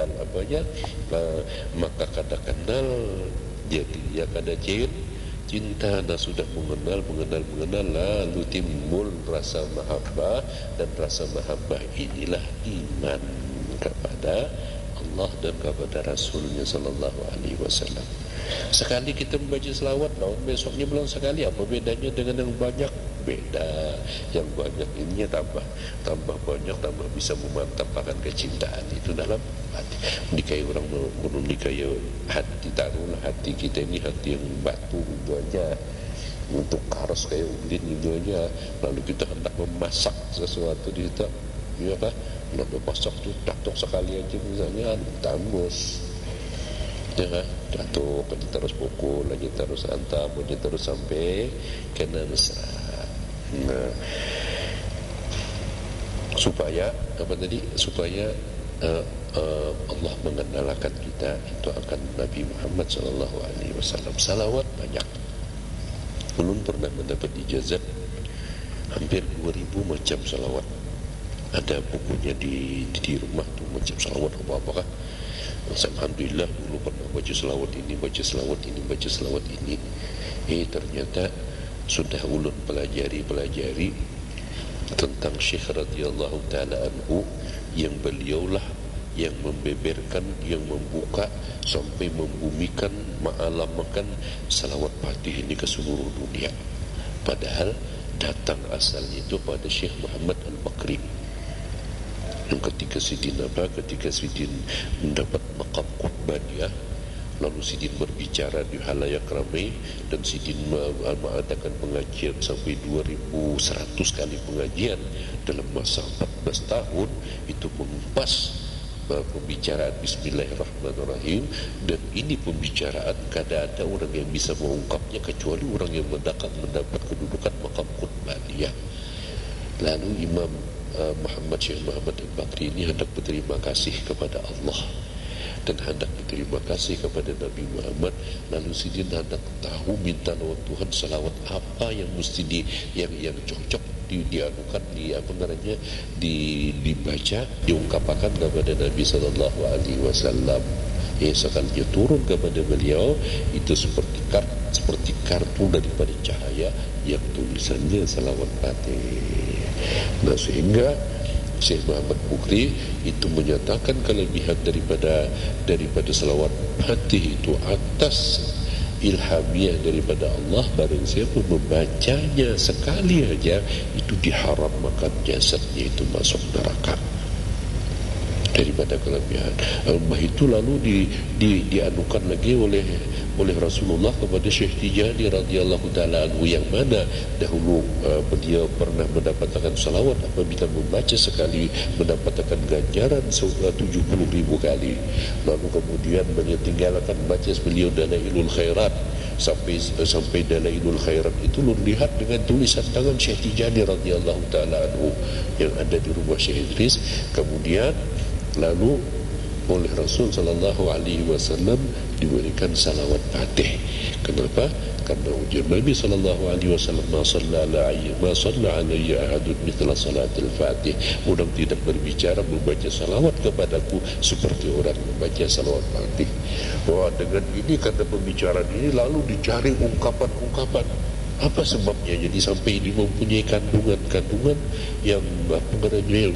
kenal apanya, maka kada kenal jadi ya kada cinta. Nah sudah mengenal lalu timbul rasa mahabbah, dan rasa mahabbah inilah iman kepada Allah dan kepada Rasulnya sallallahu alaihi wasallam. Sekali kita membaca selawat, besoknya bilang sekali, apa bedanya dengan yang banyak? Beda. Yang banyak ini tambah banyak, tambah bisa memantapkan kecintaan itu dalam hati. Nikahi orang menikahi hati, taruhlah hati kita ini hati yang batu itu aja, untuk karos kayak ulin itu aja. Lalu kita hendak memasak sesuatu di situ, ya kan? Lalu masak tuh datuk sekali aja misalnya, tanggus. Ya kan? Jatuh, aja terus pukul, aja terus hantam, aja terus sampai kena mesra. Nah, supaya apa tadi? Supaya Allah mengenalkan kita itu akan Nabi Muhammad sallallahu alaihi wasallam. Salawat banyak. Belum pernah mendapat ijazah hampir 2000 macam salawat. Ada bukunya di rumah tuh macam salawat apa-apakah. Alhamdulillah dulu pernah baca selawat ini, baca selawat ini, baca selawat ini. Ternyata sudah ulun pelajari tentang Syekh radhiyallahu taala anhu, yang beliaulah yang membeberkan, yang membuka sampai membumikan, mengalamakan salawat fatih ini ke seluruh dunia. Padahal datang asalnya itu pada Syekh Muhammad Al-Bakri. Yang ketika Sidin mendapat maqam qutbaniyah, lalu Sidin berbicara di halayak ramai, dan Sidin mengadakan pengajian sampai 2100 kali pengajian dalam masa 14 tahun. Itu mengupas pembicaraan Bismillahirrahmanirrahim, dan ini pembicaraan kada ada orang yang bisa mengungkapnya kecuali orang yang mendapat kedudukan maqam qutbaniyah. Lalu Imam Syekh Muhammad Al-Bakri ini hendak berterima kasih kepada Allah dan hendak berterima kasih kepada Nabi Muhammad. Lalu Sidin hendak tahu, minta lawan Tuhan salawat apa yang mesti yang cocok dianukan, dibaca, diungkapkan kepada Nabi sallallahu alaihi wasallam. Sekalinya turun kepada beliau itu seperti kartu daripada cahaya yang tulisannya salawat fatih. Nah, sehingga Syekh Muhammad Bukri itu menyatakan kelebihan daripada salawat fatih itu atas ilhamiah daripada Allah. Barang siapa membacanya sekali aja, itu diharamkan jasadnya itu masuk neraka. Daripada kelebihan itu lalu dianukan lagi oleh Rasulullah kepada Syekh Tijani radhiyallahu taala anhu, yang mana dahulu beliau pernah mendapatkan salawat apabila membaca sekali mendapatkan ganjaran 70.000 kali. Lalu kemudian beliau tinggalkan baca beliau Dalailul Khairat sampai Dalailul Khairat itu lu lihat dengan tulisan tangan Syekh Tijani radhiyallahu taala anhu yang ada di rumah Syekh Idris. Kemudian lalu oleh Rasul sallallahu alaihi wasallam diberikan salawat fatih. Kenapa? Karena ujar Nabi sallallahu alaihi wasallam, ma shalla alayya ahadun mithla salatil fatih. Orang tidak berbicara membaca salawat kepadaku seperti orang membaca salawat fatih. Wah, dengan ini, karena pembicaraan ini lalu dicari ungkapan-ungkapan. Apa sebabnya jadi sampai ini mempunyai kandungan yang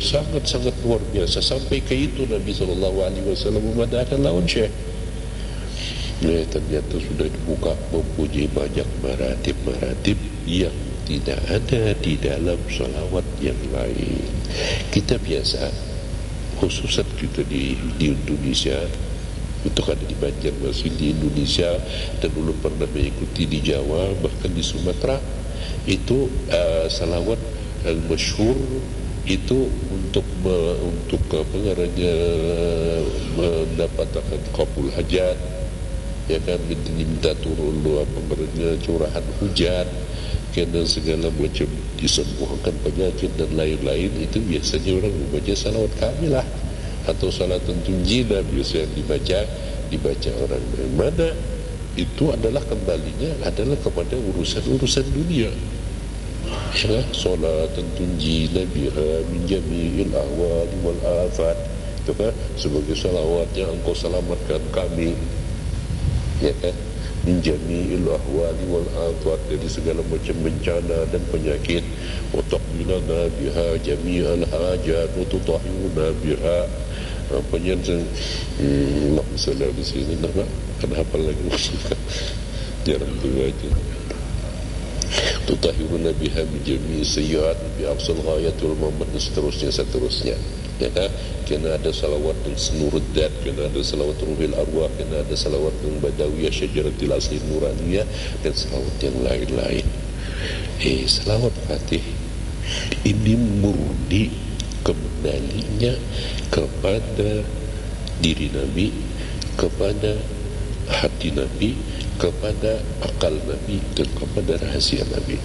sangat-sangat luar biasa, sampai ke itu Nabi SAW memadahkan lawan Syekh. Ternyata sudah dibuka, mempunyai banyak maratib yang tidak ada di dalam salawat yang lain. Kita biasa, khususan kita di Indonesia, itu ada di Banjarmasin di Indonesia, dan belum pernah mengikuti di Jawa, bahkan di Sumatera. Itu salawat yang masyhur itu untuk mendapatkan qabul hajat, ya kan, minta turun curahan hujan, karena segala macam disembuhkan penyakit dan lain-lain. Itu biasanya orang membaca salawat kamilah atau salatun tunjina biasa yang dibaca orang. Mana itu adalah kembalinya adalah kepada urusan dunia. Ya, salatun tunjina biha min jami'il ahwal wal afat. itu kan sebagai salawatnya engkau selamatkan kami, ya kan, min jami'il ahwali wal afat, dari segala macam bencana dan penyakit, wa taqbilana biha jami'al hajat wa tutahhiruna biha. Penyelesaian Allah misalnya di sini nama kenapa lagi jarang tu aja. Tutahhiruna biha bi jami'i sayyi'at bi aqsal ghayatul mamad, seterusnya ya kan. Kena ada salawat dan senurut dat, kena ada salawat ruhil arwah, kena ada salawat yang badawiyah syajaratil asli nuraniyah, dan salawat yang lain-lain. Salawat Fatih ini murni kembalinya kepada diri Nabi, kepada hati Nabi, kepada akal Nabi, dan kepada rahasia Nabi.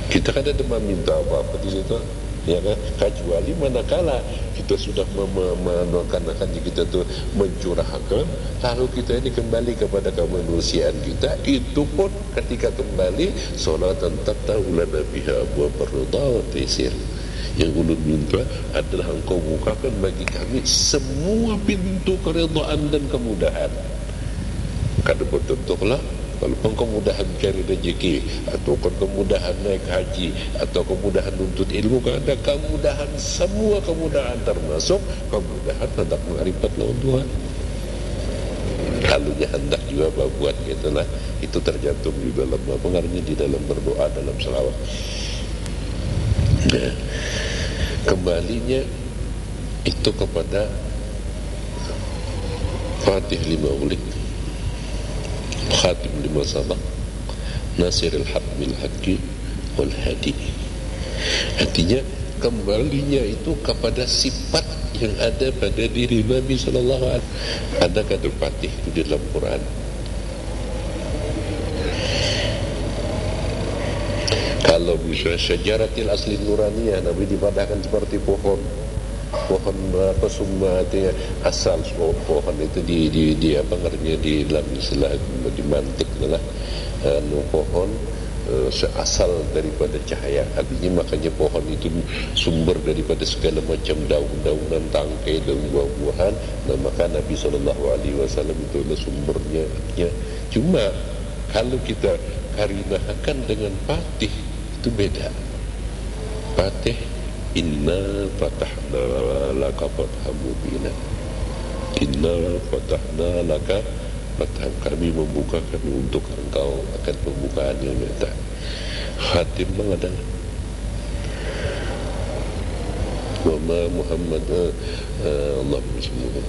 Kita kan ada meminta apa-apa di situ, ya kan? Kecuali manakala kita sudah menakan kita tu mencurahkan, lalu kita ini kembali kepada kemanusiaan kita, itu pun ketika kembali salatan tatawulana biha wa barudha wa taisir. Yang ulun minta adalah engkau bukakan bagi kami semua pintu keridhaan dan kemudahan. Kada bertentulah kalau kemudahan cari rezeki, atau kemudahan naik haji, atau kemudahan nuntut ilmu, ada kemudahan, semua kemudahan termasuk kemudahan hendak mengarifat lawan Tuhan. Kalau hendak juga buat gitulah, itu tergantung di dalam pengaruhnya di dalam berdoa, dalam selawat. Nah, kembalinya itu kepada Fatih lima ulik, Khatim lima sabak, Nasiril haq bil haqqi wal hadi. Artinya kembalinya itu kepada sifat yang ada pada diri Nabi sallallahu alaihi wasallam. Ada kata Fatih itu di dalam Quran. Kalau bisa syajaratil asli nuraniyah, Nabi dipadahkan seperti pohon apa semua artinya asal pohon itu di apa ngaranya di dalam istilah dimantik adalah pohon seasal daripada cahaya. Artinya makanya pohon itu sumber daripada segala macam daun-daunan, tangkai dan buah-buahan. Dan maka Nabi SAW itu adalah sumbernya. Cuma kalau kita karinakan dengan Fatih itu beda. Fatih, inna fatahna laka fatham mubina. Inna fatahna laka fatham, kami membukakan untuk engkau akan pembukaan yang nyata. Khatim mengadakan Wama Muhammad Allahumma salli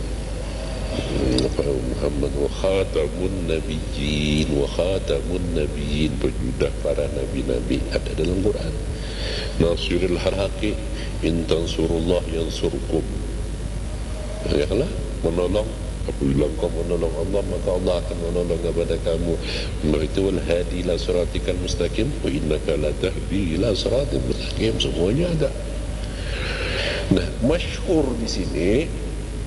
Muhammad wa khatamun nabiyyin, penyudah para nabi-nabi ada dalam Quran. Nasirul haraqi in tansurullah yansurkum, ya Allah, menolong apabila engkau menolong Allah maka Allah akan menolong kepada kamu. Itu wal hadi ila siratikal mustaqim wa innaka la tahdi ila siratil mustaqim, semuanya ada. Nah, masyhur di sini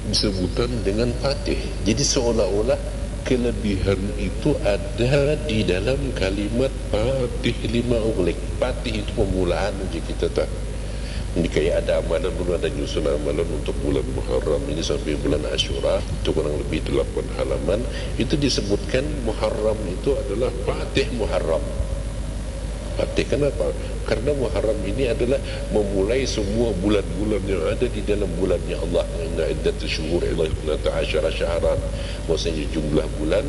disebutan dengan Fatih. Jadi seolah-olah kelebihan itu ada di dalam kalimat Fatih lima ulik. Fatih itu pemulaan aja kita tak. Ini kayak ada amalan dulu, ada nyusun amalan untuk bulan Muharram ini sampai bulan Asyura, itu kurang lebih 8 halaman. Itu disebutkan Muharram itu adalah Fatih Muharram. Fatih kenapa? Karena Muharram ini adalah memulai semua bulan-bulan yang ada di dalam bulannya Allah. Inna iddatu syuhur ila 12 syahran. Maksudnya jumlah bulan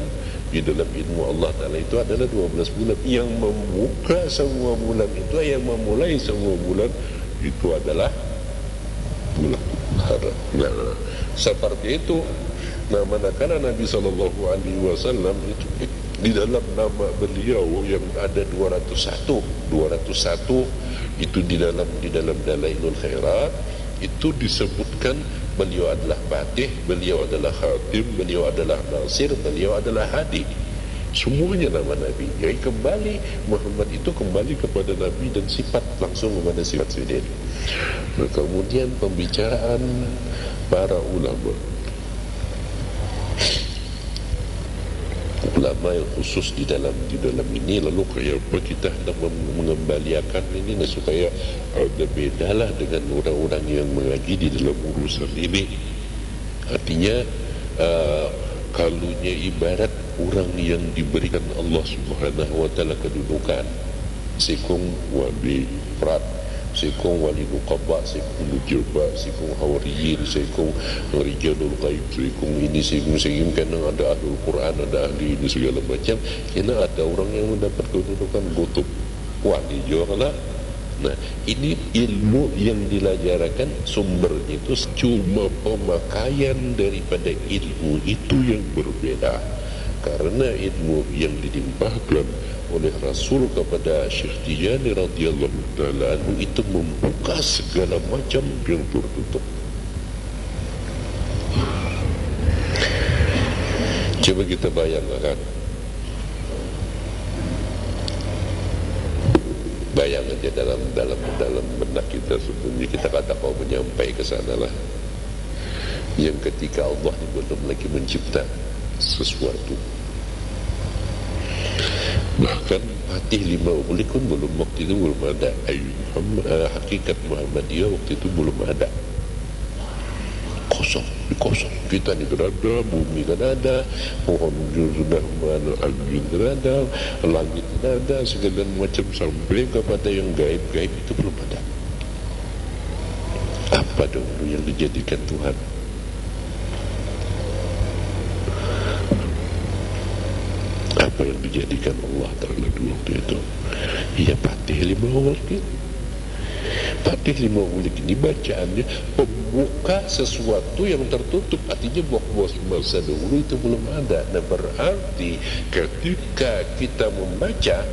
di dalam ilmu Allah Ta'ala itu adalah 12 bulan. Yang membuka semua bulan itu, yang memulai semua bulan itu adalah bulan Muharram. Nah, seperti itu. Nah, manakala Nabi SAW itu di dalam nama beliau yang ada 201 itu di dalam Dalailul Khairat itu disebutkan beliau adalah Fatih, beliau adalah Khatim, beliau adalah Nasir, beliau adalah Hadi. Semuanya nama Nabi. Jadi kembali Muhammad itu kembali kepada Nabi dan sifat langsung kepada sifat sendiri. Nah, kemudian pembicaraan para ulama yang khusus di dalam ini, lalu kayak apa kita hendak mengembalikan ini supaya ada bedalah dengan orang-orang yang mengaji di dalam urusan ini. Artinya kalunya ibarat orang yang diberikan Allah Subhanahu wa taala kedudukan, sikung wali prat, sikung wali nuqaba, sikung nujaba, sikung hawariyin, sikung rijalul ghaib, sikung ini, sikung karena ada ahlul Quran, ada ahli ini segala macam. Kena ada orang yang mendapat kedudukan kutub wali juga lah. Nah, ini ilmu yang dilajarkan sumbernya itu cuma pemakaian daripada ilmu itu yang berbeda. Karena ilmu yang dilimpahkan oleh Rasul kepada Syekh Tijani radhiyallahu taala anhu itu membuka segala macam yang tertutup. Coba kita bayangkan. Bayang aja dalam benak kita sebelumnya kita kata kau menyampai ke sana lah. Yang ketika Allah belum lagi mencipta sesuatu, bahkan Fatih 5 ulik pun belum, waktu itu belum ada. Hakikat Muhammadiyah waktu itu belum ada. Kosong kita ini tidak ada, bumi tidak ada, pohon sudah angin tidak ada, langit tidak ada, segala macam sampai kepada yang gaib-gaib itu belum ada. Apa dulu yang dijadikan Tuhan? Apa yang dijadikan Allah Ta'ala waktu itu? Ya Fatih 5 ulik. Fatih 5 ulik ini bacaannya pembuka sesuatu yang tertutup. Artinya bahwa masa dahulu itu belum ada. Nah berarti ketika kita membaca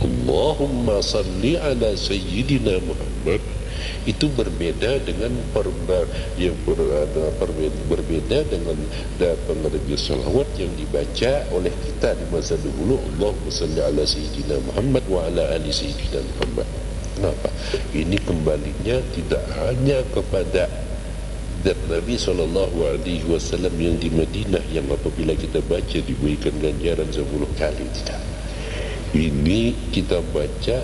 Allahumma salli ala Sayyidina Muhammad, itu berbeda dengan berbeda dengan pengerja salawat yang dibaca oleh kita di masa dahulu. Allahumma salli ala Sayyidina Muhammad wa ala ali Sayyidina Muhammad. Kenapa? Ini kembalinya tidak hanya kepada zat Nabi SAW yang di Madinah, yang apabila kita baca diberikan ganjaran 10 kali. Tidak. Ini kita baca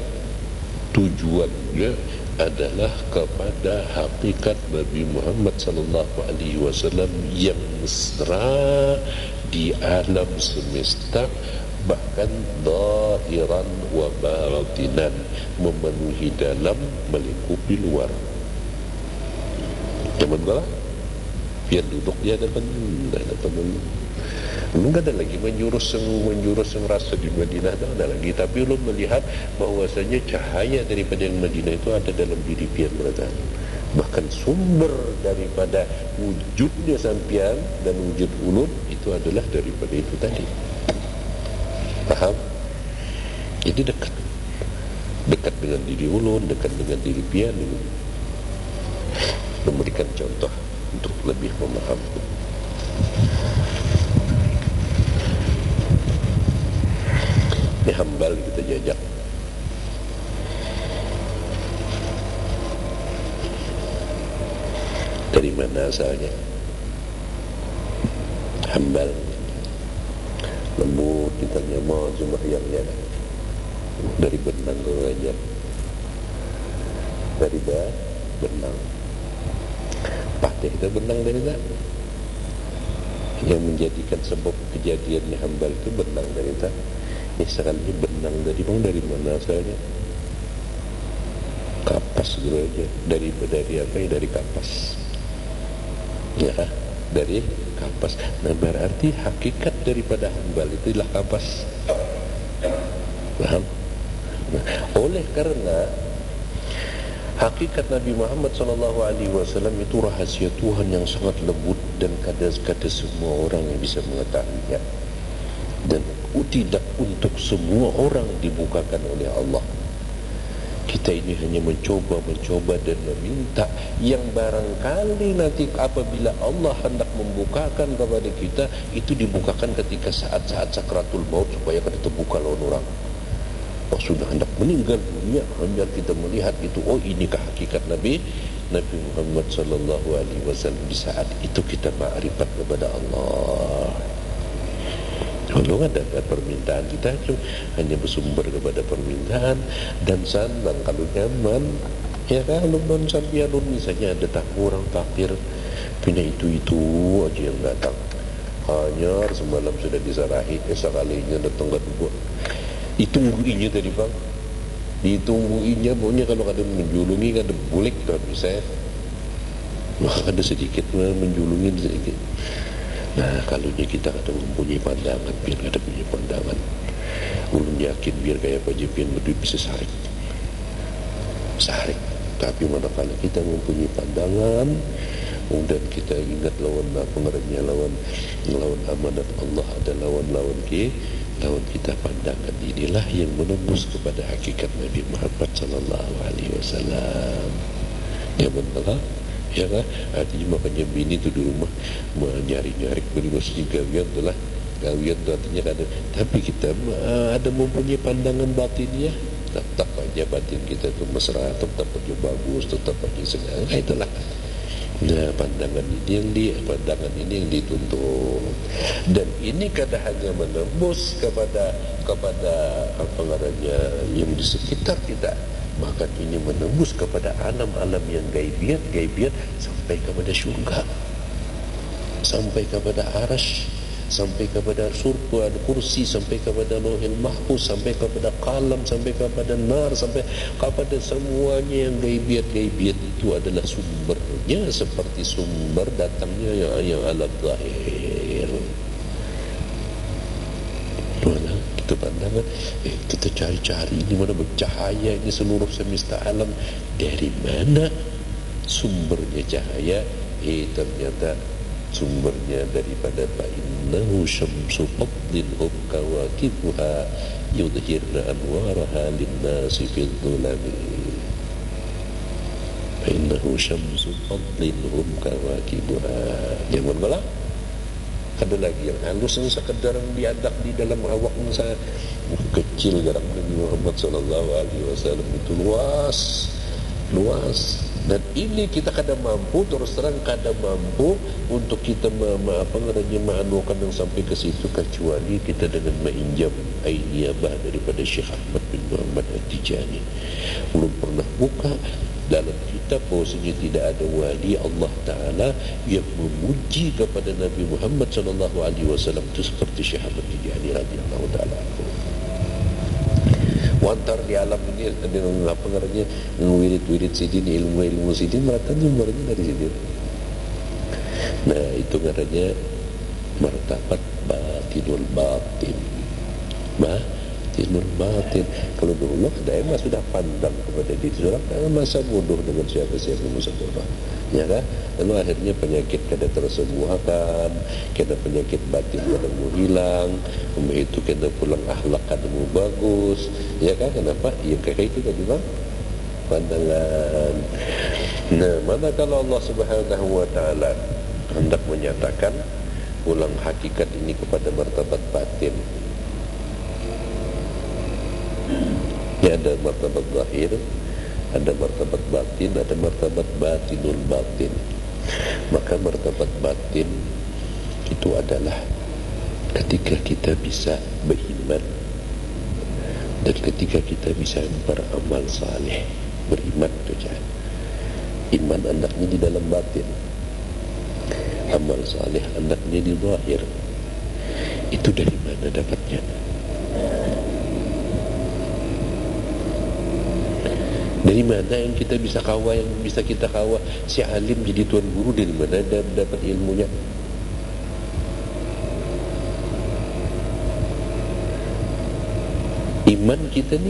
tujuannya adalah kepada hakikat Nabi Muhammad SAW yang mesra di alam semesta, bahkan zahiran wa batinan, memenuhi dalam melingkupi luar. Cuman lah biar duduk dia depan enggak ada lagi menjurus yang rasa di Madinah, tak ada lagi. Tapi lu melihat bahwasanya cahaya daripada yang Madinah itu ada dalam diri pian mereka. Bahkan sumber daripada wujudnya sampian dan wujud ulun itu adalah daripada itu tadi. Paham? Jadi dekat dengan diri ulun, dekat dengan diri pian, memberikan contoh untuk lebih memahami. Ini hambal kita jajak. Dari mana asalnya? Hambal. Lembut ditanya mau sembahyangnya. Dari benang ke aja. Dari benang. Patih itu benang dari tak? Yang menjadikan sebab kejadiannya hambal itu benang dari tak? Misalnya benang dari mana asalnya? Kapas gitu aja. Dari apa ya? Dari kapas. Ya, dari kapas. Nah berarti hakikat daripada hambal itu adalah kapas. Paham? Nah, oleh karena hakikat Nabi Muhammad SAW itu rahasia Tuhan yang sangat lembut dan kada semua orang yang bisa mengetahuinya, dan tidak untuk semua orang dibukakan oleh Allah. Kita ini hanya mencoba dan meminta yang barangkali nanti apabila Allah hendak membukakan kepada kita, itu dibukakan ketika saat-saat sakratul maut, supaya kita terbuka lawan orang. Oh sudah hendak meninggal dunia, biar kita melihat itu, oh inikah hakikat Nabi Muhammad SAW. Di saat itu kita ma'rifat kepada Allah. Kalau ada permintaan kita hanya bersumber kepada permintaan dan senang kalau nyaman. Ya kalau non sampianun misalnya ada tamu orang kafir Punya itu aja yang datang. Hanya semalam sudah disarahi, sekalinya datang kedua. Ditungguinya tadi bang. Ditungguinya pokoknya kalau ada menjulungi, ada bulik kan bisa. Maka ada sedikit menjulungi sedikit. Nah kalau kita ada mempunyai pandangan, biar ada punya pandangan. Ulun yakin biar kayak Pak Jepian berdua bisa sarik. Tapi manakala kita mempunyai pandangan dan kita ingat lawan pengernya, lawan amanat Allah, ada lawan kita pandangan, inilah yang menembus kepada hakikat Nabi Muhammad sallallahu alaihi wasallam. Ya benar. Ya kan? Artinya makanya bini tu di rumah menyari-nyari beri gawian tu lah. Gawian tu artinya ada. Tapi kita ada mempunyai pandangan batin ya. Tetap aja batin kita tu mesra, tetap aja bagus, tetap aja senang. Itulah. Nah, pandangan ini yang dituntut. Dan ini kadang hanya menembus kepada apa namanya yang di sekitar kita. Bahkan ini menembus kepada alam-alam yang gaibiat sampai kepada syurga, sampai kepada arash, sampai kepada surga, kursi, sampai kepada lauhil mahfuz, sampai kepada qalam, sampai kepada nar, sampai kepada semuanya yang gaibiat itu adalah sumbernya seperti sumber datangnya yang alam zahir. Kita pandangan, kita cari-cari ini mana bercahaya ini seluruh semesta alam, dari mana sumbernya cahaya? Ternyata sumbernya daripada fa'innahu syamsu fadlin hum kawakibuha yudhirna anwaraha linnasi fil dhulami. Fa'innahu syamsu fadlin hum kawakibuha. Jangan malah ada lagi yang halus yang sekedar biadak di dalam awak saya kecil garang Nabi Muhammad sallallahu alaihi wasallam itu luas dan ini kita kadang mampu, terus terang kadang mampu untuk kita menganukan yang sampai ke situ, kecuali kita dengan menginjam ainiyabah daripada Syekh Ahmad bin Muhammad At-Tijani. Belum pernah buka dalam kitab bahwasanya tidak ada wali Allah Ta'ala yang memuji kepada Nabi Muhammad sallallahu alaihi wasallam itu seperti Syekh Ahmad Tijani radhiyallahu ta'ala. Wantar di alam ini dengan apa namanya wirid sidin, ilmu sidin merata sumbernya dari sidin. Nah itu namanya martabat batinul batin. Batinul batin. Kalau dulu daerah sudah pandang kepada diri seorang, masa bodoh dengan siapa-siapa masa bodoh, ya kan? Lalu akhirnya penyakit kada tersembuhkan, kena penyakit batin kada mau hilang, itu kena pulang akhlak kada mau bagus, ya kan? Kenapa? Ya kayak itu tadi bang, pandangan. Nah, mana kalau Allah Subhanahu Wa Taala hendak menyatakan pulang hakikat ini kepada martabat batin. Ya, ada martabat zahir, ada martabat batin, ada martabat batinul batin. Maka martabat batin itu adalah ketika kita bisa beriman dan ketika kita bisa beramal saleh. Beriman itu jangan. Iman andaknya di dalam batin, amal saleh andaknya di zahir. Itu dari mana dapatnya? Dari mana yang kita bisa kawal, yang bisa kita kawal? Si alim jadi tuan guru, dari mana dapat ilmunya? Iman kita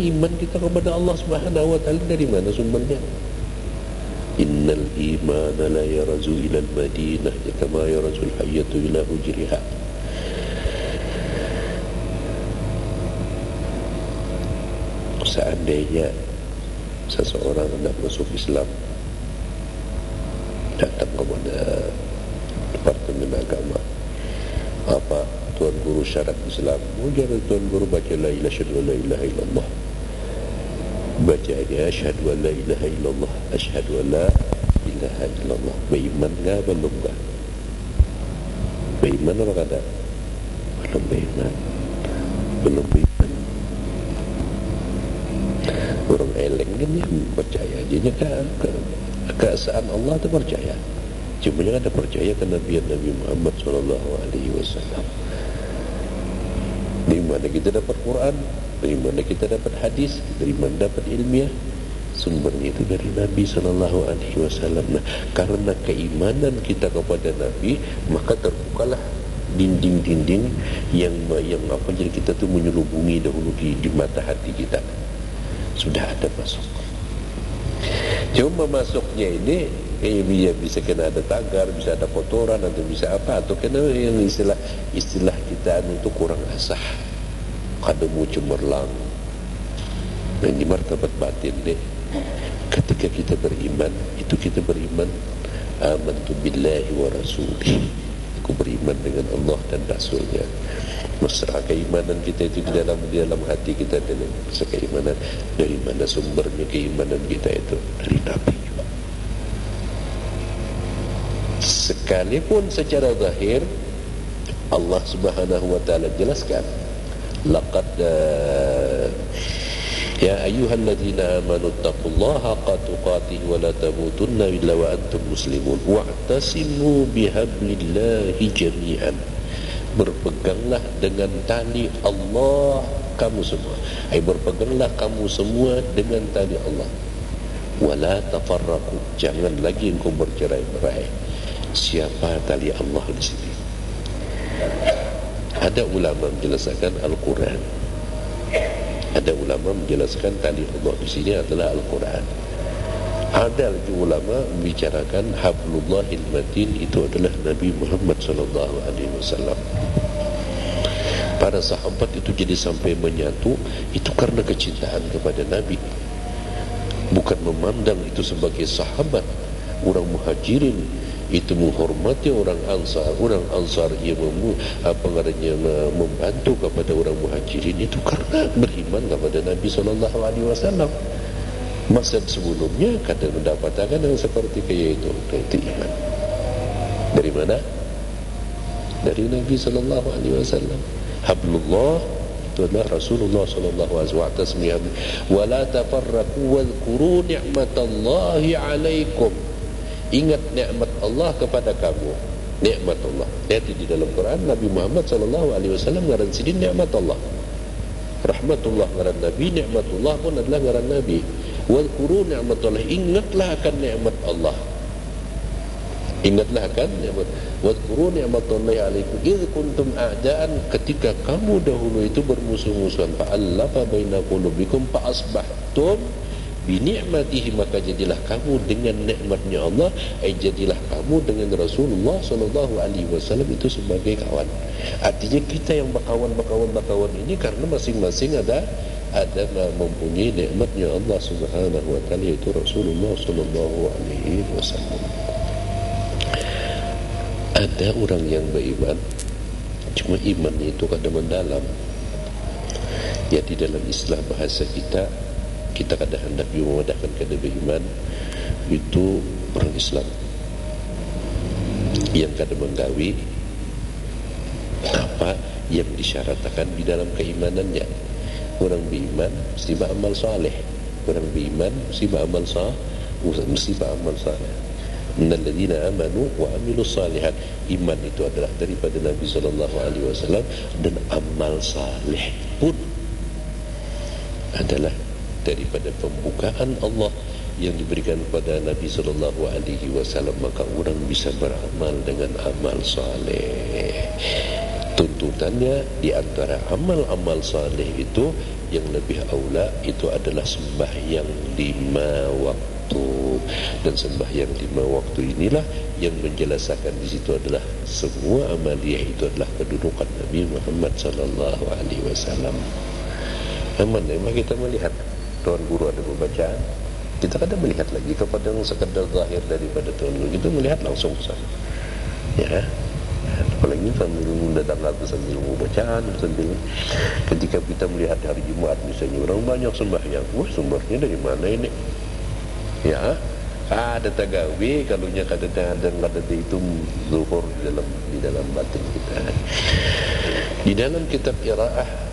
kepada Allah Subhanahu Wa Taala dari mana sumbernya? Innal imana la yarazu ila al-madinah kama yarazu al-hayyatu ila hujriha. Seandainya seseorang hendak masuk Islam, datang kepada Departemen Agama, apa tuan guru syarat Islam? Ujar tuan guru baca la ilaha illallah. Bacanya asyhadu an la ilaha illallah, asyhadu an la ilaha illallah. Beriman enggak? Belum enggak? Beriman apa kata? Belum beriman. Orang eleng kan dia percaya aja keesaan Allah itu percaya. Cuma jangan ada percaya ke Nabi Muhammad SAW. Dari mana kita dapat Quran? Dari mana kita dapat hadis? Dari mana dapat ilmiah? Sumbernya itu dari Nabi SAW. Nah, karena keimanan kita kepada Nabi, maka terbukalah dinding-dinding yang apa, jadi kita tu menyelubungi dahulu di mata hati kita. Sudah ada masuk. Cuma masuknya ini bisa kena ada tagar, bisa ada kotoran, atau bisa apa, atau kena yang istilah kita itu kurang asah, kadamu cemerlang. Dan di martabat batin deh, ketika kita beriman, itu kita beriman amantu billahi wa rasulih, aku beriman dengan Allah dan Rasulnya. Mesra keimanan kita itu di dalam hati kita, dengan keimanan. Dari mana sumbernya keimanan kita itu? Dari Nabi juga. Sekalipun secara zahir Allah Subhanahu wa taala jelaskan, laqad ya ayyuhalladzina amanu taqullaha haqqa tuqatih wa la tamutunna illa wa antum muslimun wa'tasimu bihablillahi jami'an. Berpeganglah dengan tali Allah kamu semua. Berpeganglah kamu semua dengan tali Allah. Wala tafarraqu, jangan lagi engkau bercerai-berai. Siapa tali Allah di sini? Ada ulama menjelaskan Al-Quran. Ada ulama menjelaskan tali Allah di sini adalah Al-Quran. Ada lagi ulama membicarakan hablullahil matin, itu adalah Nabi Muhammad SAW. Para sahabat itu jadi sampai menyatu, itu karena kecintaan kepada Nabi, bukan memandang itu sebagai sahabat. Orang muhajirin itu menghormati orang ansar yang membantu kepada orang muhajirin itu karena beriman kepada Nabi SAW. Masa sebelumnya kadang mendapatkan yang seperti kayak itu iman. Dari mana? Dari Nabi SAW. Hablullah itu adalah Rasulullah SAW. Wala tafarraqu wadhkuru ni'matallahi alaikum. Ingat nikmat Allah kepada kamu. Nikmat Allah. Lihat di dalam Quran, Nabi Muhammad SAW ngaran sini nikmat Allah. Rahmatullah ngaran Nabi, nikmatullah pun adalah ngaran Nabi. Wadhkuru ni'matullah, ingatlah akan nikmat Allah. Ingatlah akan nikmat. Wadhkuru ni'matullahi alaikum idh kuntum a'daan, ketika kamu dahulu itu bermusuh-musuhan, fa'allafa baina qulubikum fa asbahtum bi ni'matihi, maka jadilah kamu dengan nikmatnya Allah, jadilah kamu dengan Rasulullah SAW itu sebagai kawan. Artinya kita yang berkawan ini karena masing-masing ada mempunyai nikmatnya Allah Subhanahu wa taala, yaitu Rasulullah SAW. Ada orang yang beriman, cuma imannya itu kadang mendalam. Ya, di dalam istilah bahasa kita kadang hendak memudahkan kadang beriman itu orang Islam yang kadang menggawi apa yang disyaratkan di dalam keimanannya. Orang beriman mesti beramal saleh. Orang beriman mesti beramal saleh. Innalladzina amanu wa amilus salihat. Iman itu adalah daripada Nabi SAW, dan amal saleh pun adalah daripada pembukaan Allah yang diberikan kepada Nabi SAW. Maka orang bisa beramal dengan amal saleh. Tuntutannya di antara amal-amal saleh itu yang lebih aula itu adalah sembahyang 5 waktu. Dan sembahyang 5 waktu inilah yang menjelaskan di situ adalah semua amaliyah itu adalah kedudukan Nabi Muhammad SAW. Memang kita melihat Tuan Guru ada pembacaan, kita kadang melihat lagi kepada yang sekedar zahir daripada Tuan Guru, kita melihat langsung ke sana. Ya, apalagi sambil datang sambil bacaan, sambil ketika kita melihat hari Jumat misalnya orang banyak sembahyang, sumbernya dari mana ini? Ya, ada tagawi, kalau nya kadang-kadang itu zuhur di dalam batin kita. Di dalam kitab Qiraah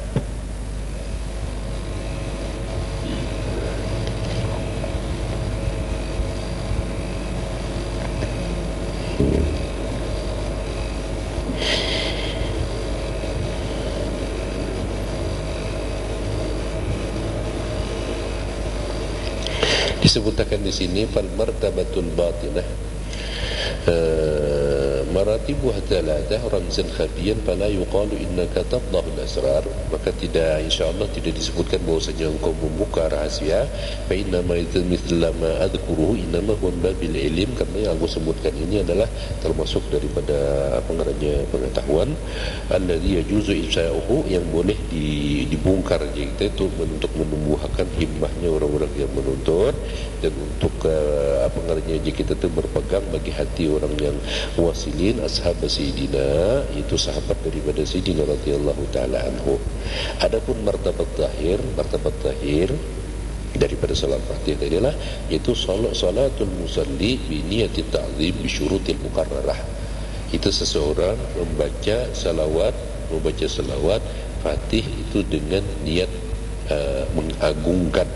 Disebutkan di sini fal martabatul batinah maratibuha thalatha ramzan khafiyan fala yuqalu innaka tatlahu al-asrar, maka tidak, insyaallah tidak disebutkan bahwasanya engkau membuka rahasia. Fa inna ma mithla ma adhkuruhu inna ma huwa babil ilm, karena yang aku sebutkan ini adalah termasuk daripada pengetahuan alladhi yajuzu ifsa'uhu, yang boleh dibongkar kita itu untuk menumbuhkan himmahnya orang-orang yang menuntut, dan untuk jika kita itu berpegang bagi hati orang yang wasilin ashab Sayyidina, itu sahabat daripada Sayyidina radhiyallahu ta'ala anhu. Adapun martabat zahir daripada salat Fatihah adalah yaitu salatul musalli bi niyati ta'zim bi syurutil muqarrarah. Itu seseorang membaca salawat Fatih itu dengan niat mengagungkan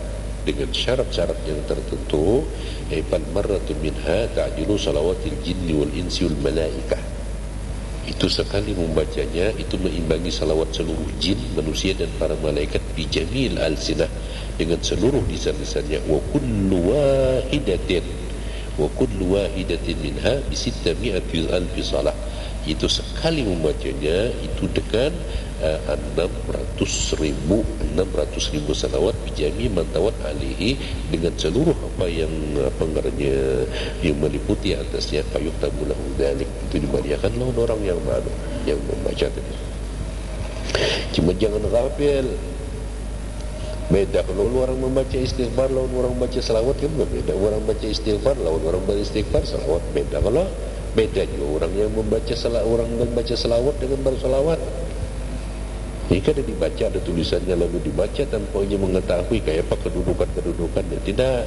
dengan syarat-syarat yang tertentu. Fal marratu minha ta'dilu salawatil jinni wal insi wal malaikah. Itu sekali membacanya itu mengimbangi salawat seluruh jin, manusia dan para malaikat bi jamil al-sinah, dengan seluruh lisan-lisannya. Wa kullu wahidatin minha bi 600,000 salah. Itu sekali membacanya itu dengan 600,000 salawat bijami mantawat alihi, dengan seluruh apa yang meliputi atasnya. Fayuktabu lahu dzalik, itu diberikan lawan orang yang malu yang membaca tadi. Cuma jangan ghafil. Beda kalau orang membaca istighfar lawan orang membaca salawat, kan beda. Orang baca istighfar lawan orang beristighfar, salawat beda. Kalau beda juga orang yang membaca salawat dengan bersalawat. Jika ada dibaca, ada tulisannya lalu dibaca tanpa ia mengetahui kayak apa kedudukannya, tidak.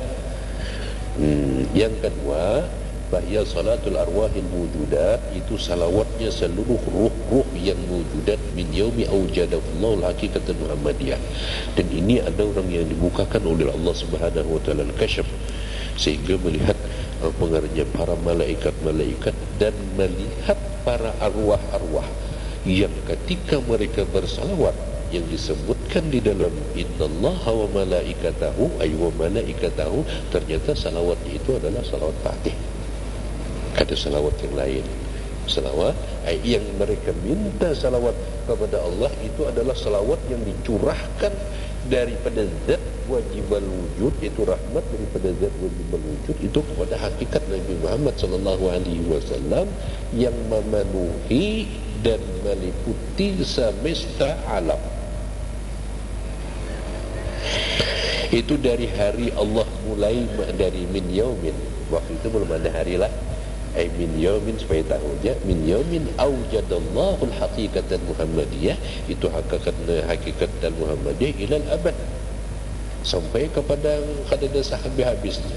Yang kedua, bahya salatul arwahil wujudat, itu salawatnya seluruh ruh-ruh yang wujudat min yaumi aujadahullahu al-haqiqatan Muhammadiyah. Dan ini ada orang yang dibukakan oleh Allah Subhanahu wa taala al-kasyaf, sehingga melihat pengaruhnya para malaikat-malaikat dan melihat para arwah-arwah yang ketika mereka bersalawat yang disebutkan di dalam innallaha wa malaikatahu wa malaikatahu, ternyata salawatnya itu adalah salawat Fatih. Ada salawat yang lain, salawat yang mereka minta salawat kepada Allah itu adalah salawat yang dicurahkan daripada zat wajibal wujud, itu rahmat daripada zat wajibal wujud itu kepada hakikat Nabi Muhammad sallallahu alaihi wasallam yang memenuhi dan meliputi semesta alam. Itu dari hari Allah mulai, dari min yaumin, waktu itu belum ada hari lah, min yaumin, supaya tahu aja, min yaumin aujadallahu al-haqiqatan Muhammadiyah, itu hakikat dan Muhammadiyah ilal abad, sampai kepada kadada sahabat habisnya.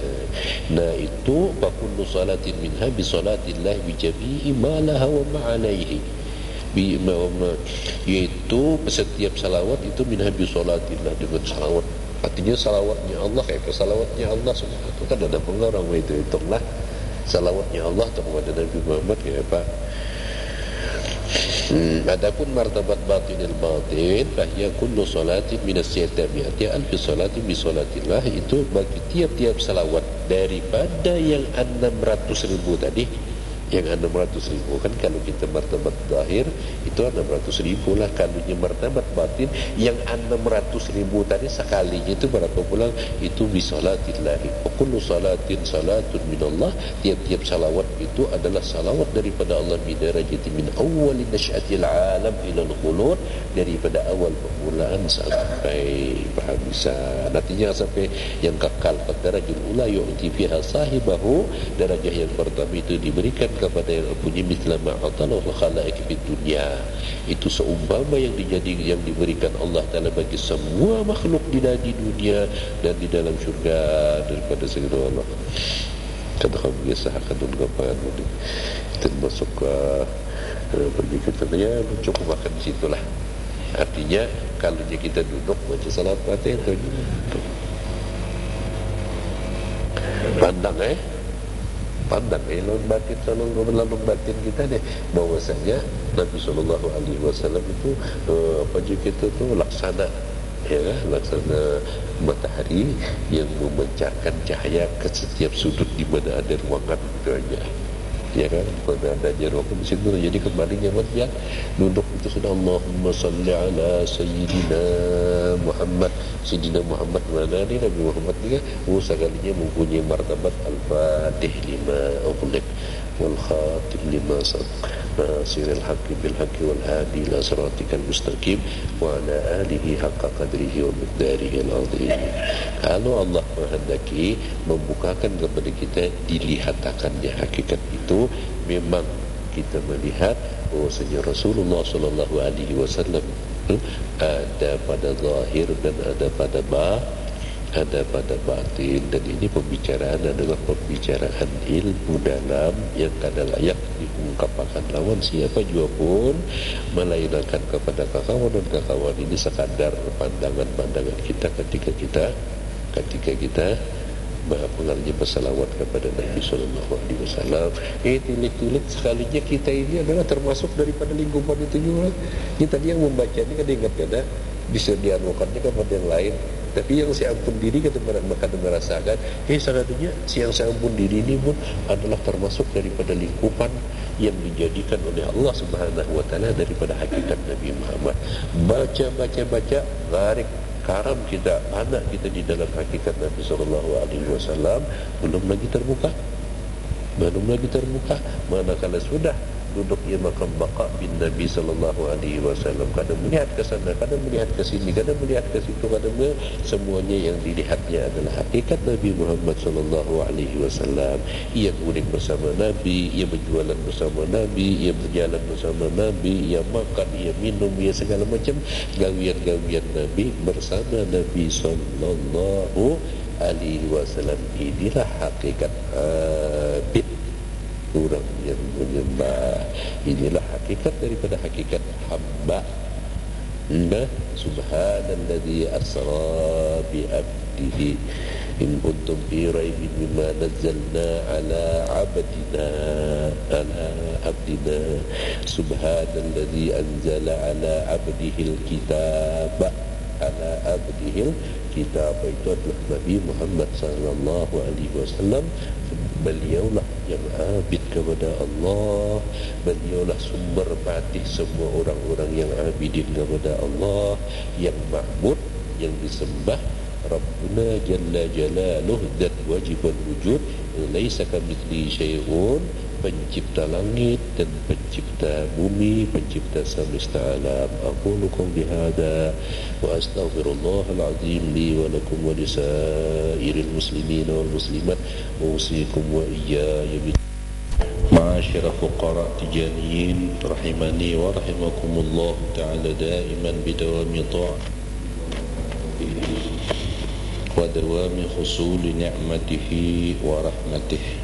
Nah itu kullu salatin minha bi salatillah bi jami'i ma laha wa ma alaihi, yaitu setiap salawat itu minha bi salatillah, dengan salawat, artinya salawatnya Allah kayak salawatnya Allah semua itu kan ada pengarang itu hitunglah salawatnya Allah kepada Nabi Muhammad kayak apa. Adapun martabat batinil batin, bahya kullu salatin minas siyatamiati alfi salatin bi salatillah, itu bagi tiap-tiap salawat daripada yang 600,000 tadi. Yang 600,000 kan kalau kita martabat zahir itu 600,000 lah. Kalau yang martabat batin yang 600,000 tadi sekalinya itu berapa bulan? Itu bisalatillahi. Kullu salatin salatun minallah, tiap-tiap salawat itu adalah salawat daripada Allah bidarajati min awwalin nasy'atil alam ilal khulud, daripada awal permulaan sampai penghabisan. Artinya sampai yang kekal. Darajul ula yu'ti fiha sahibahu, darajah yang pertama itu diberikan kepada yang punya mithla ma'atalahu khalaiq fid dunya, itu seumpama yang diberikan Allah Ta'ala bagi semua makhluk di dunia dan di dalam syurga daripada segala Allah. Kadang biasa akan ungkapan termasuk pergi ke tanya cukup makan di situlah. Artinya kalau kita duduk baca salat Fatihah itu. Pandang pandang lalu batin kita deh, bahwasanya Nabi Shallallahu Alaihi Wasallam itu apa juga kita tuh laksana, ya, laksana matahari yang memancarkan cahaya ke setiap sudut di mana ada ruangan itu aja, ya kan, mana adanya ruangan di situ. Jadi kembalinya dia duduk itu sudah Allahumma salli ala Sayyidina Muhammad. Sayyidina Muhammad mana ni? Nabi Muhammad ni kan sekalinya mempunyai martabat al-fatih lima ughliq wal khatim lima sabaq nasiril haqqi bil haqqi wal hadi ila siratikal mustaqim wa ala alihi haqqa qadrihi wa miqdarihi al-azim. Kalau Allah menghendaki membukakan kepada kita dilihat-akannya hakikat itu, memang kita melihat bahwasanya Rasulullah sallallahu alaihi wasallam ada pada zahir dan ada pada batin, dan ini pembicaraan adalah pembicaraan ilmu dalam yang kada layak diungkapkan lawan siapa juga pun, melainkan kepada kawan dan kawan ini sekadar pandangan-pandangan kita ketika kita mengaji bersalawat kepada Nabi Sallallahu Alaihi Wasallam. Tilik-tilik sekalinya kita ini adalah termasuk daripada lingkupan itu juga. Ini tadi yang membaca ini kan ingat kada bisa dianukannya kepada yang lain. Tapi yang si ampun diri kita merasakan, sebenarnya si yang saya ampun diri ini pun adalah termasuk daripada lingkupan yang dijadikan oleh Allah Subhanahu Wa Taala daripada hakikat Nabi Muhammad. Baca, garik karam kita, anak kita di dalam hakikat Nabi Sallallahu Alaihi Wasallam belum lagi terbuka. Manakala sudah duduk di makam baqa bin Nabi Sallallahu Alaihi Wasallam, kadang melihat ke sana, kadang melihat ke sini, kadang melihat ke situ, kadang semuanya yang dilihatnya adalah hakikat Nabi Muhammad Sallallahu Alaihi Wasallam. Ia mudik bersama Nabi, ia berjualan bersama Nabi, ia berjalan bersama Nabi, ia makan, ia minum, ia segala macam gawian-gawian Nabi bersama Nabi Sallallahu Alaihi Wasallam. Inilah hakikat abid, orang yang menyembah. Inilah hakikat daripada hakikat hamba. Subhanalladzi asra bi abdihi in kuntum fi raibin mimma nazzalna ala abdina subhanalladzi anzala ala abdihil kitaba kitab. Itu adalah Nabi Muhammad sallallahu alaihi wasallam. Beliaulah yang abid kepada Allah, beliaulah sumber patih semua orang-orang yang abidin kepada Allah, yang ma'bud, yang disembah. Rabbuna jalla jalaluh dan wajibul wujud, laisa kamitslihi syai'un, pencipta langit dan pencipta bumi, pencipta semesta alam. Aqulu qawli hadza wa astaghfirullahal azim li wa lakum wa lisairil muslimin wal muslimat, wa usikum wa iyaya bi ma'asyara fuqara tijaniyin rahimani wa rahimakumullah ta'ala daiman bidawami ta'ah wa dawami husuli ni'matihi wa rahmatihi.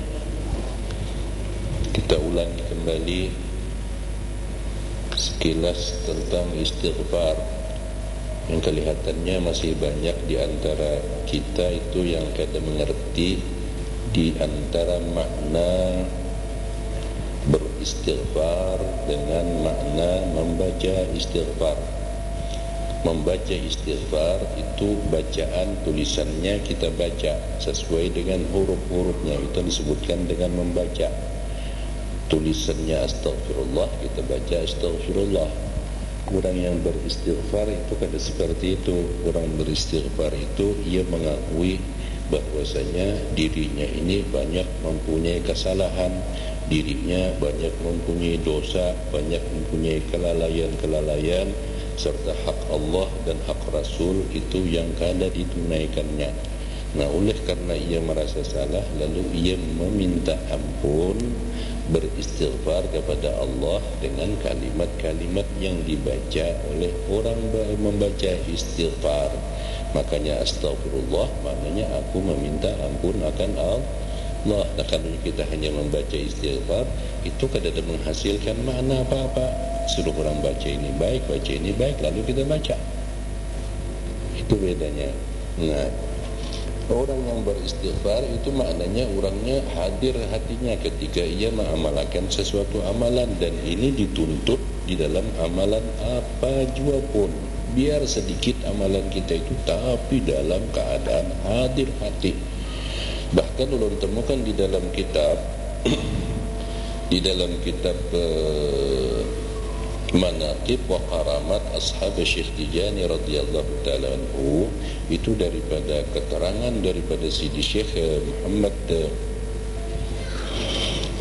Kita ulangi kembali sekilas tentang istighfar yang kelihatannya masih banyak di antara kita itu yang kada mengerti di antara makna beristighfar dengan makna membaca istighfar. Membaca istighfar itu bacaan tulisannya kita baca sesuai dengan huruf-hurufnya, itu disebutkan dengan membaca. Tulisannya astagfirullah, kita baca astagfirullah. Orang yang beristighfar itu kada seperti itu. Orang beristighfar itu ia mengakui bahwasanya dirinya ini banyak mempunyai kesalahan, dirinya banyak mempunyai dosa, banyak mempunyai kelalaian-kelalaian, serta hak Allah dan hak Rasul itu yang kada ditunaikannya. Nah, oleh karena ia merasa salah, lalu ia meminta ampun, beristighfar kepada Allah dengan kalimat-kalimat yang dibaca oleh orang membaca istighfar. Makanya astagfirullah maknanya aku meminta ampun akan Allah. Nah, kalau kita hanya membaca istighfar itu kada ada menghasilkan makna apa-apa. Suruh orang baca ini baik, lalu kita baca. Itu bedanya. Nah, Orang yang beristighfar itu maknanya orangnya hadir hatinya ketika ia mengamalkan sesuatu amalan, dan ini dituntut di dalam amalan apa jua pun. Biar sedikit amalan kita itu, tapi dalam keadaan hadir hati. Bahkan ulun temukan di dalam kitab di dalam kitab Manaqib wa Karamat Ashab Syekh Tijani radhiyallahu ta'ala anhu, itu daripada keterangan daripada Sidi Syekh Muhammad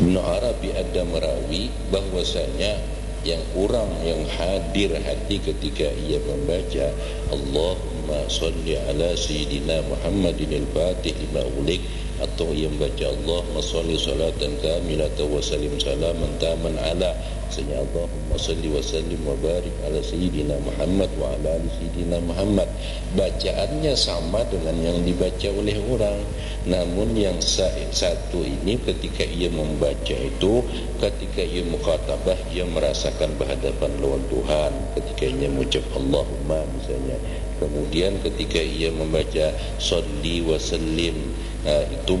bin Arabi Ad-Damrawi, bahwasanya yang orang yang hadir hati ketika ia membaca Allahumma salli ala Sayyidina Muhammadin al-Fatih lima ulik, atau yang baca Allahumma salli salatan kamilatan wa salim salaman taman ala Sayyidina Allahumma salli wa sallim wa barik ala Sayyidina Muhammad wa ala ali Sayyidina Muhammad, bacaannya sama dengan yang dibaca oleh orang. Namun yang satu ini ketika ia membaca itu, ketika ia mukhatabah, ia merasakan berhadapan lawan Tuhan ketika ia mengucap Allahumma misalnya. Kemudian ketika ia membaca salli wa sallim, itu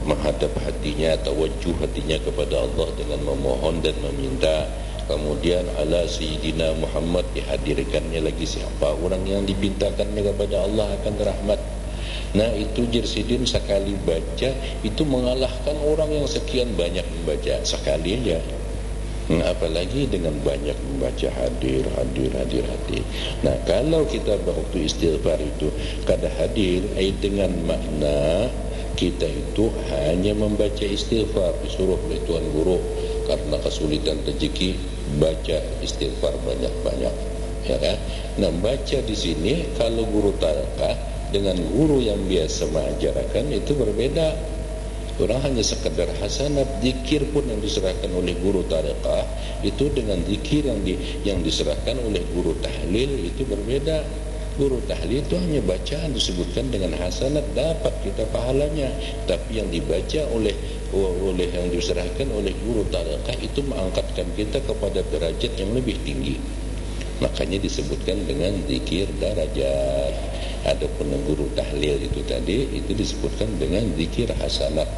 menghadap hatinya, tawajuh hatinya kepada Allah dengan memohon dan meminta. Kemudian ala Sayyidina Muhammad, dihadirkannya lagi siapa orang yang dipintakannya kepada Allah akan rahmat. Nah itu Jirsidin sekali baca itu mengalahkan orang yang sekian banyak membaca sekali aja. Apalagi dengan banyak membaca hadir. Nah kalau kita waktu istighfar itu kada hadir, dengan makna kita itu hanya membaca istighfar, disuruh oleh Tuan Guru karena kesulitan rezeki baca istighfar banyak-banyak, ya kan? Nah baca di sini kalau guru tarekah dengan guru yang biasa mengajarkan itu berbeda. Orang hanya sekedar hasanat, zikir pun yang diserahkan oleh guru tarekah itu dengan zikir yang diserahkan oleh guru tahlil itu berbeda. Guru tahlil itu hanya bacaan disebutkan dengan hasanat, dapat kita pahalanya. Tapi yang dibaca oleh yang diserahkan oleh guru tarekah itu mengangkatkan kita kepada derajat yang lebih tinggi. Makanya disebutkan dengan zikir darajat. Adapun guru tahlil itu tadi itu disebutkan dengan zikir hasanat.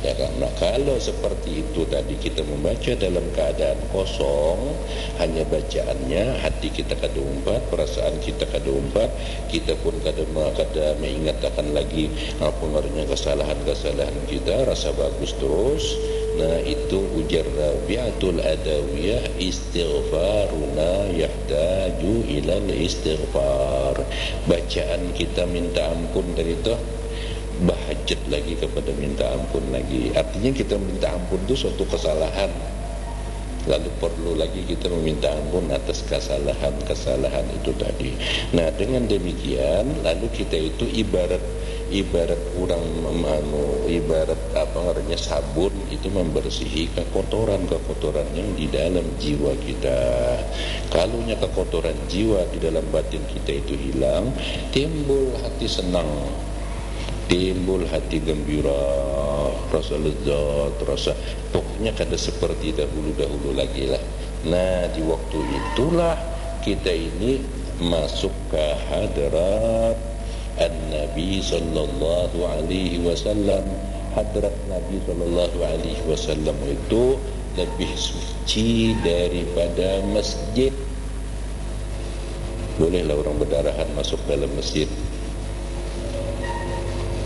Ya, karena kalau seperti itu tadi kita membaca dalam keadaan kosong, hanya bacaannya, hati kita kada umpat, perasaan kita kada umpat, kita pun kada mengingatkan lagi pengaruhnya kesalahan-kesalahan kita, rasa bagus terus. Nah itu ujar Rabi'atul Adawiyah, istighfaruna yahtaju ilal istighfar. Bacaan kita minta ampun dari itu bahajat lagi kepada minta ampun lagi. Artinya kita minta ampun itu suatu kesalahan, lalu perlu lagi kita meminta ampun atas kesalahan itu tadi. Nah dengan demikian lalu kita itu ibarat orang ibarat apa namanya sabun itu membersihi kekotoran yang di dalam jiwa kita. Kalaunya kekotoran jiwa di dalam batin kita itu hilang, timbul hati senang, timbul hati gembira, rasa lezat, rasa pokoknya kada seperti dahulu lagi lah. Nah di waktu itulah kita ini masuk ke hadrat An-Nabi sallallahu alaihi wasallam. Hadrat Nabi sallallahu alaihi wasallam itu lebih suci daripada masjid. Bolehlah orang berdarahan masuk dalam masjid.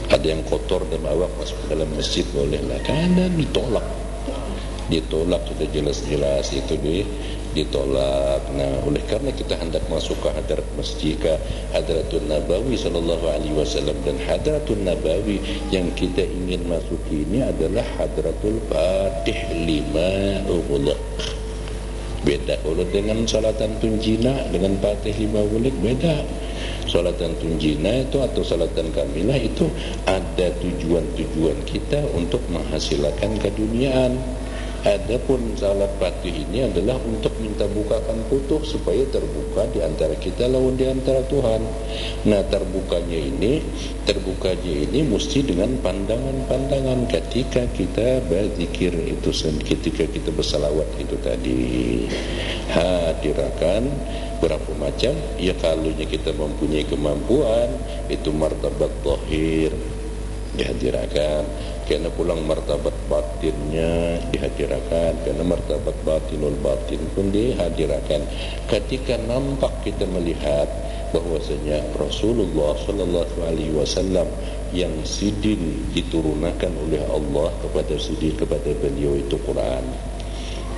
Ada yang kotor dan awak masuk dalam masjid, bolehlah. Karena ditolak sudah jelas-jelas itu ditolak. Nah oleh karena kita hendak masuk ke hadrat masjid, ke hadratul Nabawi sallallahu alaihi wasallam, dan hadratul Nabawi yang kita ingin masuki ini adalah hadratul Fatih lima ughliq. Beda kalau dengan salatan tunjina dengan Fatih lima ughliq beda. Salatan tunjina itu atau salatan kamilah itu ada tujuan kita untuk menghasilkan keduniaan. Adapun salat Fatih ini adalah untuk minta bukakan putuh supaya terbuka di antara kita lawan di antara Tuhan. Nah terbukanya ini mesti dengan pandangan-pandangan ketika kita berzikir itu, ketika kita bersalawat itu tadi. Hadirakan berapa macam? Ya kalaunya kita mempunyai kemampuan itu martabat zahir, dihadirkan, karena pulang martabat batinnya dihadirkan, karena martabat batinul batin pun dihadirkan. Ketika nampak kita melihat bahwasanya Rasulullah sallallahu alaihi wasallam yang sidin diturunkan oleh Allah kepada sidin kepada beliau itu Quran,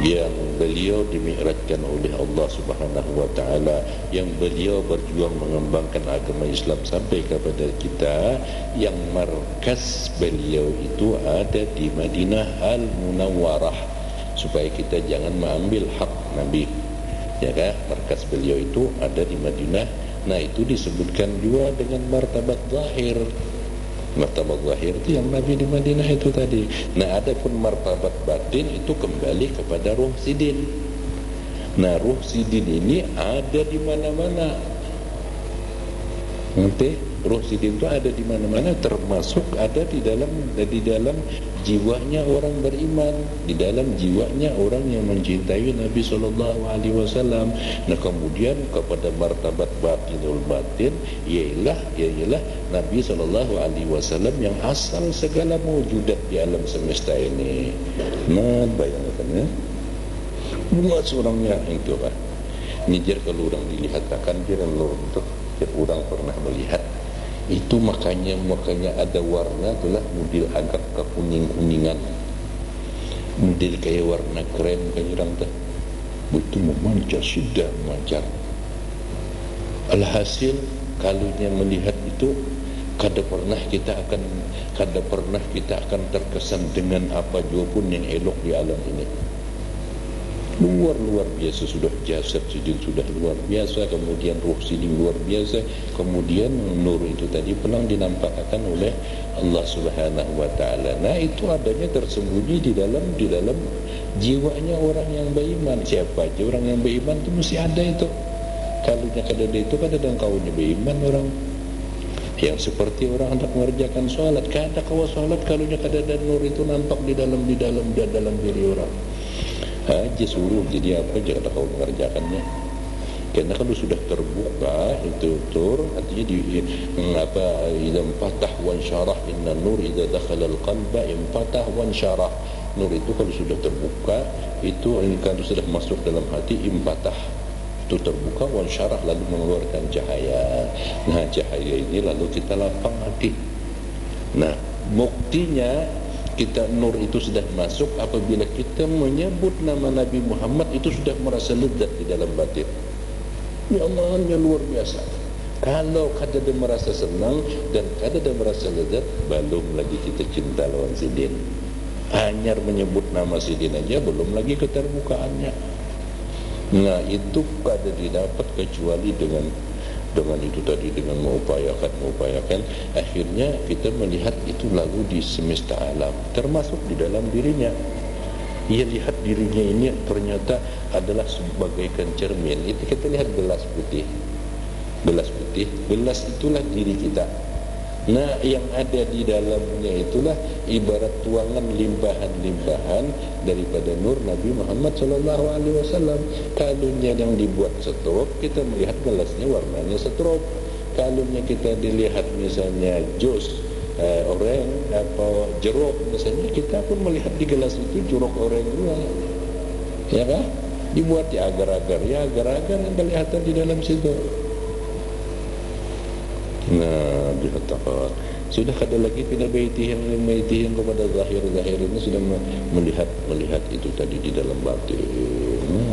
yang beliau dimi'rajkan oleh Allah Subhanahu wa taala, yang beliau berjuang mengembangkan agama Islam sampai kepada kita, yang markas beliau itu ada di Madinah Al-Munawwarah, supaya kita jangan mengambil hak Nabi, ya kan? Markas beliau itu ada di Madinah. Nah, itu disebutkan juga dengan martabat zahir. Martabat zahir itu yang Nabi di Madinah itu tadi. Nah, ada pun martabat batin itu kembali kepada ruh sidin. Nah, ruh sidin ini ada di mana-mana. Nanti ruh sidin itu ada di mana-mana, termasuk ada di dalam jiwanya orang beriman, di dalam jiwanya orang yang mencintai Nabi sallallahu alaihi wasallam. Nah, kemudian kepada martabat batinul batin ialah Nabi sallallahu alaihi wasallam yang asal segala mewujudat di alam semesta ini. Nah, bayangkan ya. Buat seorangnya itu lah. Nijar kalau orang dilihat akan dia untuk orang pernah melihat itu, makanya ada warna itulah model agak kekuning-kuningan, model kayak warna krem kayak orang dah itu memancar, sudah memancar. Alhasil kalunya melihat itu kada pernah kita akan terkesan dengan apa jua pun yang elok di alam ini. Luar biasa, sudah jasad sidin sudah luar biasa, kemudian ruh sidin luar biasa, kemudian nur itu tadi pernah dinampakkan oleh Allah Subhanahu wa taala. Nah, itu adanya tersembunyi di dalam jiwanya orang yang beriman. Siapa aja orang yang beriman itu mesti ada itu. Kalau kada ada itu, kada ada kaunya beriman orang. Yang seperti orang hendak mengerjakan salat, kada kawa salat kalau kada ada nur itu nampak di dalam diri orang. Aja suruh jadi apa aja kalau kau mengerjakannya, karena kalau sudah terbuka itu tur artinya mengapa idza fatah wan syarah inna nur idza dakhala al-qalba fatah wan syarah. Nur itu kalau sudah terbuka itu, kalau sudah masuk dalam hati fatah itu terbuka, wan syarah lalu mengeluarkan cahaya. Nah, cahaya ini lalu kita lapang hati. Nah, buktinya kita nur itu sudah masuk apabila kita menyebut nama Nabi Muhammad itu sudah merasa lezat di dalam batin. Nyamannya luar biasa. Kalau kada ada merasa senang dan kada ada merasa lezat, belum lagi kita cinta lawan sidin. Hanya menyebut nama sidin aja belum lagi keterbukaannya. Nah, itu kada didapat kecuali dengan itu tadi, dengan mengupayakan, akhirnya kita melihat itu lalu di semesta alam, termasuk di dalam dirinya. Ia lihat dirinya ini ternyata adalah sebagaikan cermin. Itu kita lihat gelas putih, gelas itulah diri kita. Nah, yang ada di dalamnya itulah ibarat tuangan limpahan-limpahan daripada nur Nabi Muhammad sallallahu alaihi wasallam. Kalaunya yang dibuat setrop, kita melihat gelasnya warnanya setrop. Kalaunya kita dilihat misalnya jus oranye atau jeruk misalnya, kita pun melihat di gelas itu jeruk oranye juga. Ya kan? Dibuat di agar-agar, ya agar-agar yang kelihatan di dalam situ. Nah, dikatakan sudah kada lagi tidak baiti yang kepada zahir ini sudah melihat itu tadi di dalam batin.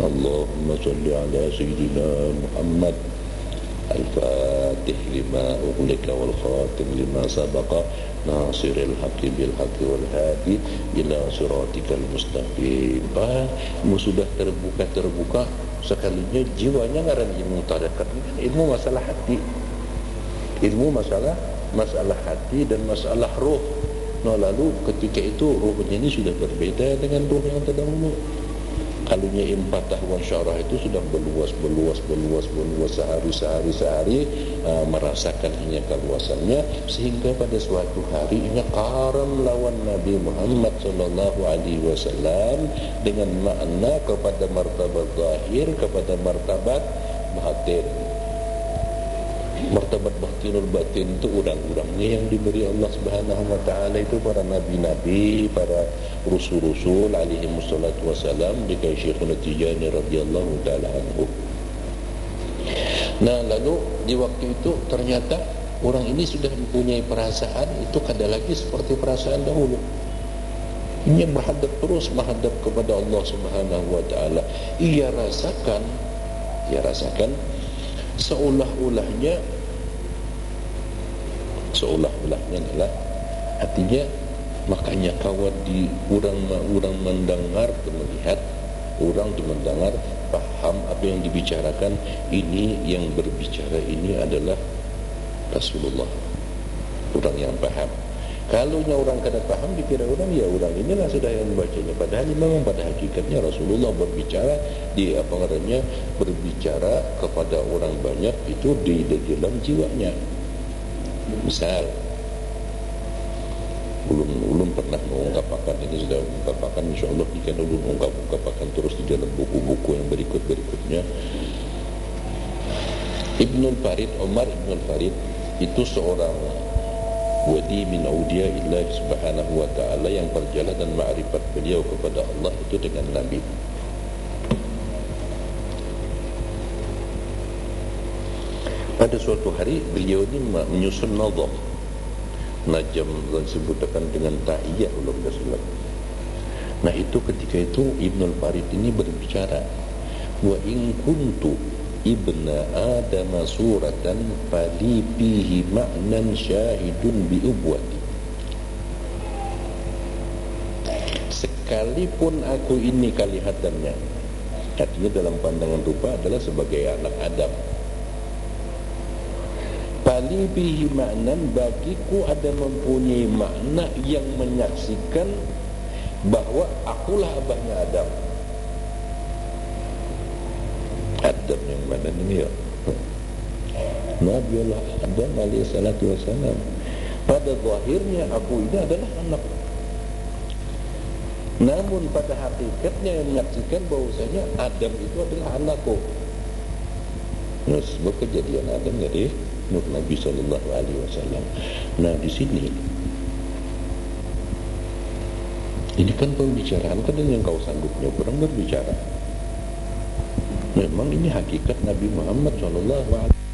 Allahumma sholli ala sayyidina Muhammad al-fatih lima ughliqa wal khatim lima sabaqa nasiril haqqi bil haqqi wal hadi ila siratikal mustaqim. Sudah terbuka sekalinya jiwanya ngaran ilmu tarekat, ilmu masalah hati. Ilmu masalah hati dan masalah roh. Nah, lalu ketika itu rohnya ini sudah berbeda dengan roh yang terdahulu. Kalunya impatah wan syarah itu sudah berluas sehari merasakan hanya keluasannya, sehingga pada suatu hari ini karam lawan Nabi Muhammad sallallahu alaihi wasallam dengan makna kepada martabat zahir, kepada martabat batin. Martabat batinul batin itu orang-orangnya yang diberi Allah Subhanahu wa taala itu para nabi-nabi, para rasul-rasul alaihi wassalatu wassalam, dekat Syekhul Tijani radhiyallahu taala anhu. Nah, lalu di waktu itu ternyata orang ini sudah mempunyai perasaan itu kada lagi seperti perasaan dahulu. Ia menghadap terus menghadap kepada Allah Subhanahu wa taala. Ia rasakan seolah-olahnya adalah artinya, makanya kawan di orang mendengar atau melihat, orang tu mendengar paham apa yang dibicarakan, ini yang berbicara ini adalah Rasulullah, orang yang paham. Kalau orang kada paham dikira orang, ya orang inilah sudah yang membacanya, padahal memang pada hakikatnya Rasulullah berbicara berbicara kepada orang banyak itu di dalam jiwanya. Misal ulun pernah mengungkapkan ini, sudah mengungkapkan, insyaallah jika ulun mengungkapkan terus di dalam buku-buku yang berikutnya. Ibnul Farid, Umar Ibnul Farid itu seorang wali min auliya Allah Subhanahu wa taala yang perjalanan ma'rifat beliau kepada Allah itu dengan Nabi. Pada suatu hari beliau ini menyusun nadham, najam dan disebutkan dengan ta'iyah ulum Rasulullah. Nah, itu ketika itu Ibnul Farid ini berbicara, wa in kuntu ibna Adam suratan fali fihi ma'nan syahidun bi ubwati. Sekalipun aku ini kelihatannya, artinya dalam pandangan rupa adalah sebagai anak Adam, fali fihi ma'nan, bagiku ada mempunyai makna yang menyaksikan bahwa akulah abahnya Adam. Adam yang mana ini ya? Nabi Allah Adam alaihi salatu wassalam. Pada zahirnya aku ini adalah anak, namun pada hakikatnya yang menyaksikan bahwasanya Adam itu adalah anakku. Nah, sebab kejadian Adam dari Nur Nabi sallallahu alaihi wasallam. Nah, di sini ini kan pembicaraan kan yang kau sanggupnya kurang berbicara. Memang ini hakikat Nabi Muhammad sallallahu alaihi wasallam.